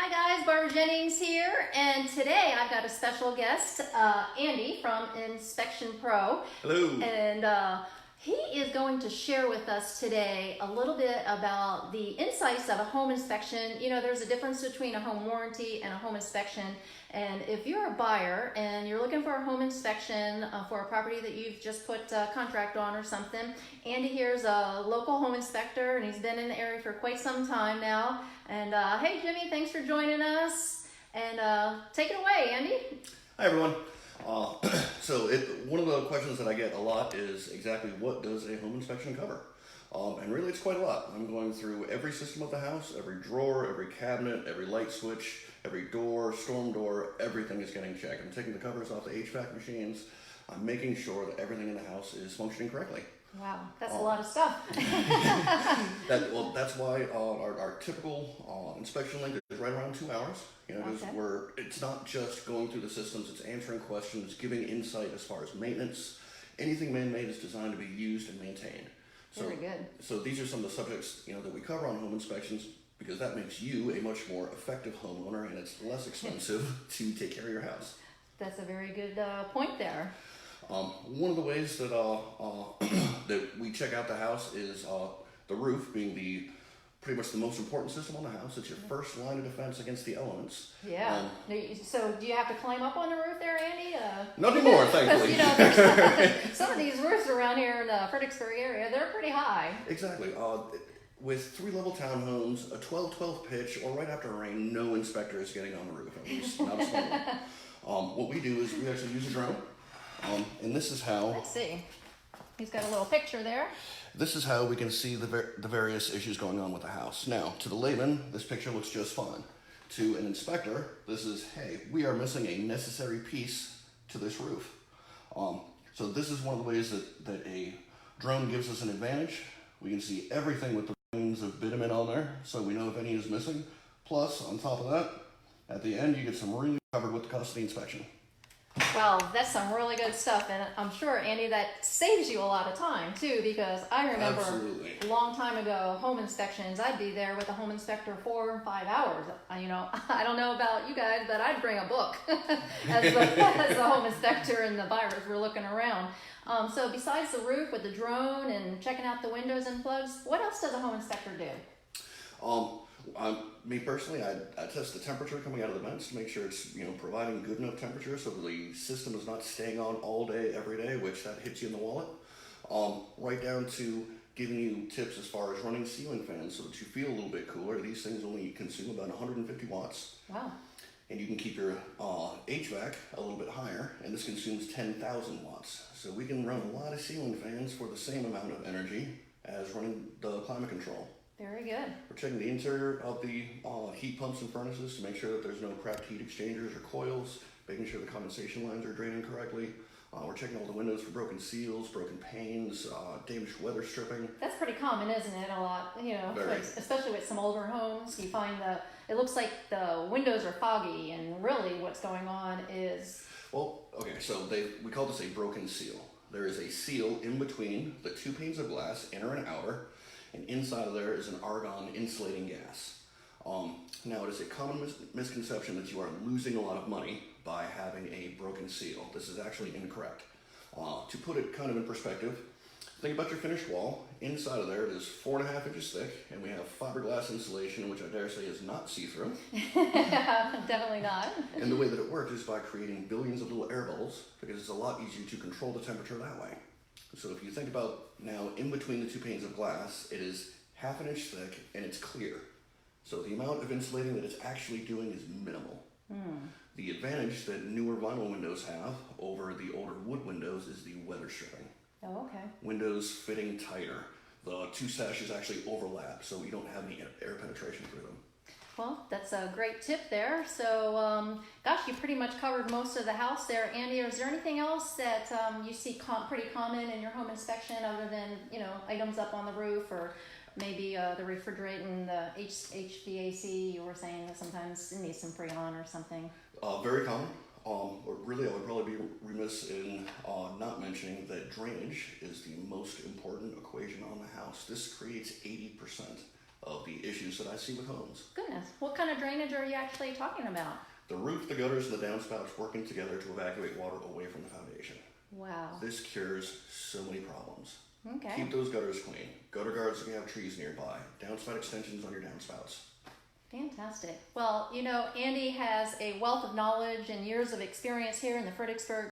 Hi guys, Barbara Jennings here, and today I've got a special guest, Andy from Inspection Pro. Hello. And he is going to share with us today a little bit about the insights of a home inspection. You know, there's a difference between a home warranty and a home inspection. And if you're a buyer and you're looking for a home inspection for a property that you've just put a contract on or something, Andy here is a local home inspector and he's been in the area for quite some time now. And hey Jimmy, thanks for joining us. And take it away, Andy. Hi everyone. One of the questions that I get a lot is exactly what does a home inspection cover? And really it's quite a lot. I'm going through every system of the house, every drawer, every cabinet, every light switch, every door, storm door, everything is getting checked. I'm taking the covers off the HVAC machines. I'm making sure that everything in the house is functioning correctly. Wow, that's a lot of stuff. That's why our typical inspection length is right around 2 hours. You know, Okay. it's not just going through the systems, it's answering questions, giving insight as far as maintenance. Anything man-made is designed to be used and maintained. Very good. So these are some of the subjects, you know, that we cover on home inspections, because that makes you a much more effective homeowner and it's less expensive to take care of your house. That's a very good point there. One of the ways that that we check out the house is the roof being pretty much the most important system on the house. It's your first line of defense against the elements. Yeah. So do you have to climb up on the roof there, Andy? Not anymore, thankfully. You know, there's some of these roofs around here in the Fredericksburg area, they're pretty high. Exactly. With 3-level townhomes, a 12-12 pitch, or right after rain, no inspector is getting on the roof, at least not a small one. What we do is we actually use a drone. And this is how. Let's see. He's got a little picture there. This is how we can see the various issues going on with the house. Now, to the layman, this picture looks just fine. To an inspector, this is, hey, we are missing a necessary piece to this roof. So this is one of the ways that a drone gives us an advantage. We can see everything with the grains of bitumen on there, so we know if any is missing. Plus, on top of that, at the end, you get some really covered with the cost of the inspection. Well, that's some really good stuff, and I'm sure, Andy, that saves you a lot of time, too, because I remember Absolutely. a long time ago, home inspections, I'd be there with a home inspector 4 or 5 hours. You know, I don't know about you guys, but I'd bring a book as the home inspector and the buyers were looking around. So besides the roof with the drone and checking out the windows and plugs, what else does a home inspector do? Me personally, I test the temperature coming out of the vents to make sure it's, you know, providing good enough temperature so that the system is not staying on all day, every day, which that hits you in the wallet. Right down to giving you tips as far as running ceiling fans so that you feel a little bit cooler. These things only consume about 150 watts. Wow. And you can keep your HVAC a little bit higher, and this consumes 10,000 watts. So we can run a lot of ceiling fans for the same amount of energy as running the climate control. Very good. We're checking the interior of the heat pumps and furnaces to make sure that there's no cracked heat exchangers or coils, making sure the condensation lines are draining correctly. We're checking all the windows for broken seals, broken panes, damaged weather stripping. That's pretty common, isn't it? A lot, you know, especially with some older homes, you find it looks like the windows are foggy, and really what's going on is... Well, okay, so we call this a broken seal. There is a seal in between the 2 panes of glass, inner and outer, and inside of there is an argon insulating gas. Now, it is a common misconception that you are losing a lot of money by having a broken seal. This is actually incorrect. To put it kind of in perspective, think about your finished wall. Inside of there, it is 4.5 inches thick, and we have fiberglass insulation, which I dare say is not see-through. Definitely not. And the way that it works is by creating billions of little air bubbles, because it's a lot easier to control the temperature that way. So if you think about now, in between the 2 panes of glass, it is 1/2 inch thick and it's clear. So the amount of insulating that it's actually doing is minimal. The advantage that newer vinyl windows have over the older wood windows is the weather stripping. Oh, okay. Windows fitting tighter. The 2 sashes actually overlap, so you don't have any air penetration through them. Well, that's a great tip there. So, gosh, you pretty much covered most of the house there. Andy, is there anything else that you see pretty common in your home inspection other than, you know, items up on the roof or maybe the refrigerator and the HVAC? You were saying that sometimes it needs some Freon or something. Very common. Really, I would probably be remiss in not mentioning that drainage is the most important equation on the house. This creates 80% of the issues that I see with homes. Goodness. What kind of drainage are you actually talking about? The roof, the gutters, and the downspouts working together to evacuate water away from the foundation. Wow. This cures so many problems. Okay. Keep those gutters clean. Gutter guards if you have trees nearby. Downspout extensions on your downspouts. Fantastic. Well, Andy has a wealth of knowledge and years of experience here in the Fredericksburg